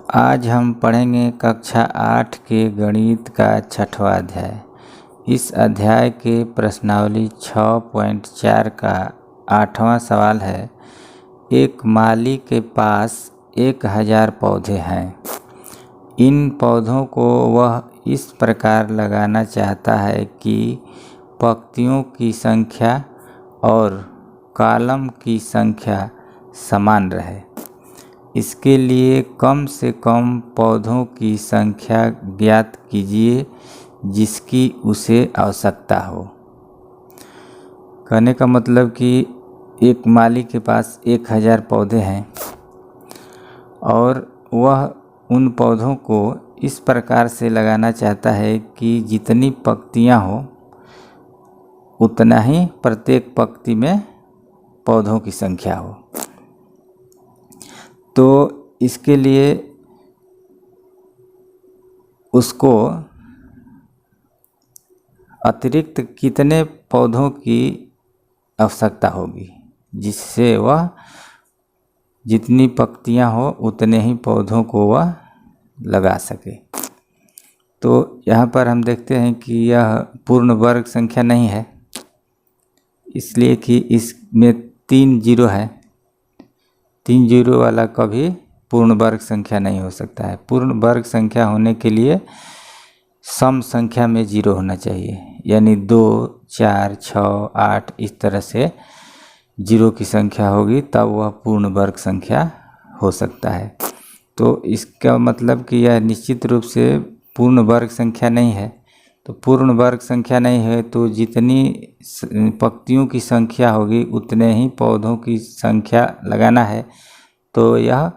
आज हम पढ़ेंगे कक्षा 8 के गणित का 6वां अध्याय। इस अध्याय के प्रश्नावली 6.4 का 8वां सवाल है। एक माली के पास 1000 पौधे हैं। इन पौधों को वह इस प्रकार लगाना चाहता है कि पंक्तियों की संख्या और कॉलम की संख्या समान रहे। इसके लिए कम से कम पौधों की संख्या ज्ञात कीजिए जिसकी उसे आवश्यकता हो। कहने का मतलब कि एक माली के पास 1000 पौधे हैं और वह उन पौधों को इस प्रकार से लगाना चाहता है कि जितनी पंक्तियां हो उतना ही प्रत्येक पंक्ति में पौधों की संख्या हो। तो इसके लिए उसको अतिरिक्त कितने पौधों की आवश्यकता होगी जिससे वह जितनी पंक्तियां हो उतने ही पौधों को वह लगा सके। तो यहाँ पर हम देखते हैं कि यह पूर्ण वर्ग संख्या नहीं है, इसलिए कि इसमें 3 जीरो है। 3 जीरो वाला कभी पूर्ण वर्ग संख्या नहीं हो सकता है। पूर्ण वर्ग संख्या होने के लिए सम संख्या में जीरो होना चाहिए, यानी 2, 4, 6, 8 इस तरह से जीरो की संख्या होगी तब वह पूर्ण वर्ग संख्या हो सकता है। तो इसका मतलब कि यह निश्चित रूप से पूर्ण वर्ग संख्या नहीं है। तो पूर्ण वर्ग संख्या नहीं है तो जितनी पंक्तियों की संख्या होगी उतने ही पौधों की संख्या लगाना है। तो यह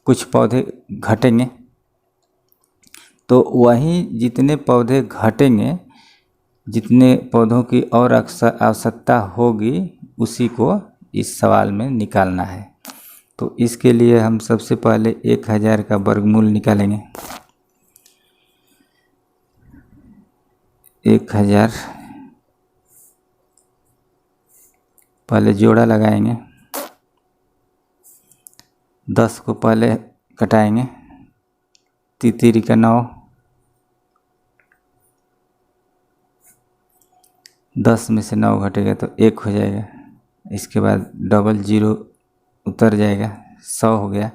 कुछ पौधे घटेंगे, तो वहीं जितने पौधे घटेंगे, जितने पौधों की और आवश्यकता होगी उसी को इस सवाल में निकालना है। तो इसके लिए हम सबसे पहले 1000 का वर्गमूल निकालेंगे। 1000 पहले जोड़ा लगाएंगे, 10 को पहले कटाएंगे, तितिरी का 9, 10 में से 9 घटेगा तो 1 हो जाएगा। इसके बाद डबल जीरो उतर जाएगा, 100 हो गया।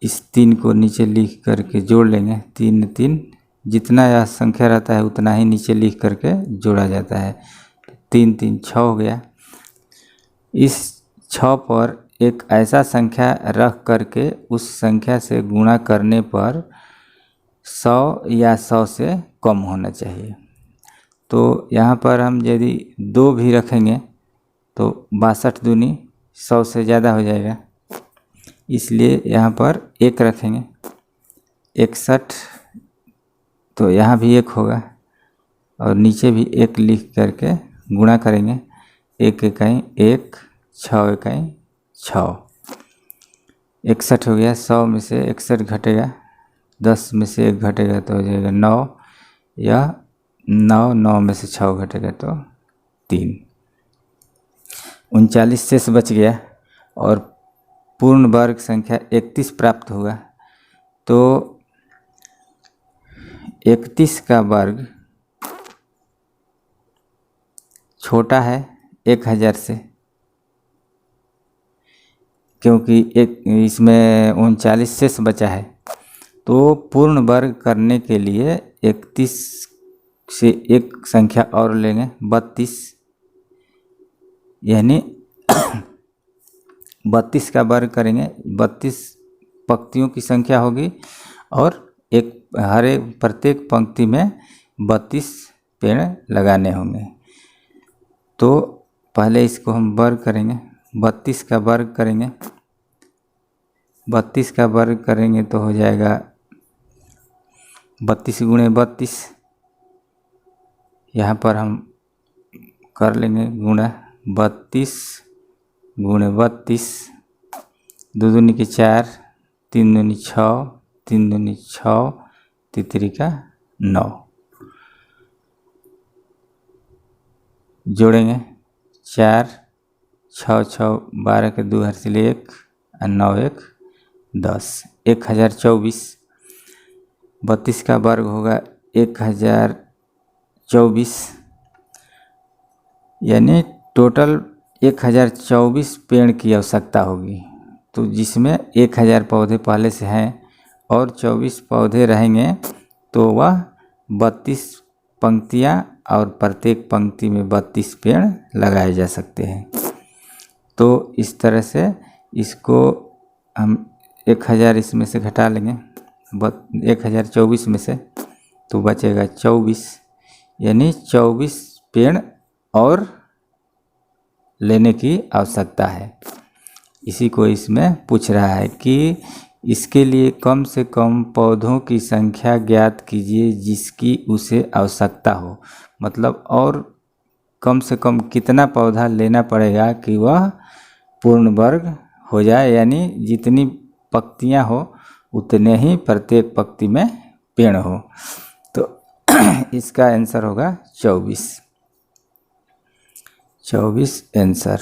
इस 3 को नीचे लिख करके जोड़ लेंगे, 3 3 जितना यह संख्या रहता है उतना ही नीचे लिख करके जोड़ा जाता है। 3 3 6 हो गया। इस 6 पर एक ऐसा संख्या रख करके उस संख्या से गुणा करने पर 100 या 100 से कम होना चाहिए। तो यहाँ पर हम यदि 2 भी रखेंगे तो 62 दूनी 100 से ज़्यादा हो जाएगा, इसलिए यहाँ पर 1 रखेंगे। 61 तो यहाँ भी 1 होगा और नीचे भी 1 लिख करके गुणा करेंगे। 1 इकाई 1, 6 इकाई 6, 61 हो गया। 100 में से 61 घटेगा, 10 में से 1 घटेगा तो हो जाएगा 9, या 9 में से 6 घटेगा तो 3, 39 शेष बच गया और पूर्ण वर्ग संख्या 31 प्राप्त हुआ। तो 31 का वर्ग छोटा है 1000 से, क्योंकि इसमें 39 शेष बचा है। तो पूर्ण वर्ग करने के लिए 31 से एक संख्या और लेंगे, 32, यानी 32 का वर्ग करेंगे। 32 पंक्तियों की संख्या होगी और प्रत्येक पंक्ति में 32 पेड़ लगाने होंगे। तो पहले इसको हम वर्ग करेंगे, 32 का वर्ग करेंगे। 32 का वर्ग करेंगे तो हो जाएगा 32 गुणे 32। यहाँ पर हम कर लेंगे गुणा, 32 गुणे 32, 2 दूनी के 4, 3 दूनी 6, 3 दूनी 6, तितरी का 9। जोड़ेंगे 4, 6 6 12 के 2 हर से 1 और 9 1 10, 1024, 32 का वर्ग होगा 1024, यानी टोटल 1024 पेड़ की आवश्यकता होगी। तो जिसमें 1000 पौधे पहले से हैं और 24 पौधे रहेंगे तो वह 32 पंक्तियाँ और प्रत्येक पंक्ति में 32 पेड़ लगाए जा सकते हैं। तो इस तरह से इसको हम 1000 इसमें से घटा लेंगे 1024 में से, तो बचेगा 24, यानी 24 पेड़ और लेने की आवश्यकता है। इसी को इसमें पूछ रहा है कि इसके लिए कम से कम पौधों की संख्या ज्ञात कीजिए जिसकी उसे आवश्यकता हो। मतलब और कम से कम कितना पौधा लेना पड़ेगा कि वह पूर्ण वर्ग हो जाए, यानी जितनी पंक्तियां हो उतने ही प्रत्येक पंक्ति में पेड़ हो। तो इसका आंसर होगा 24 आंसर।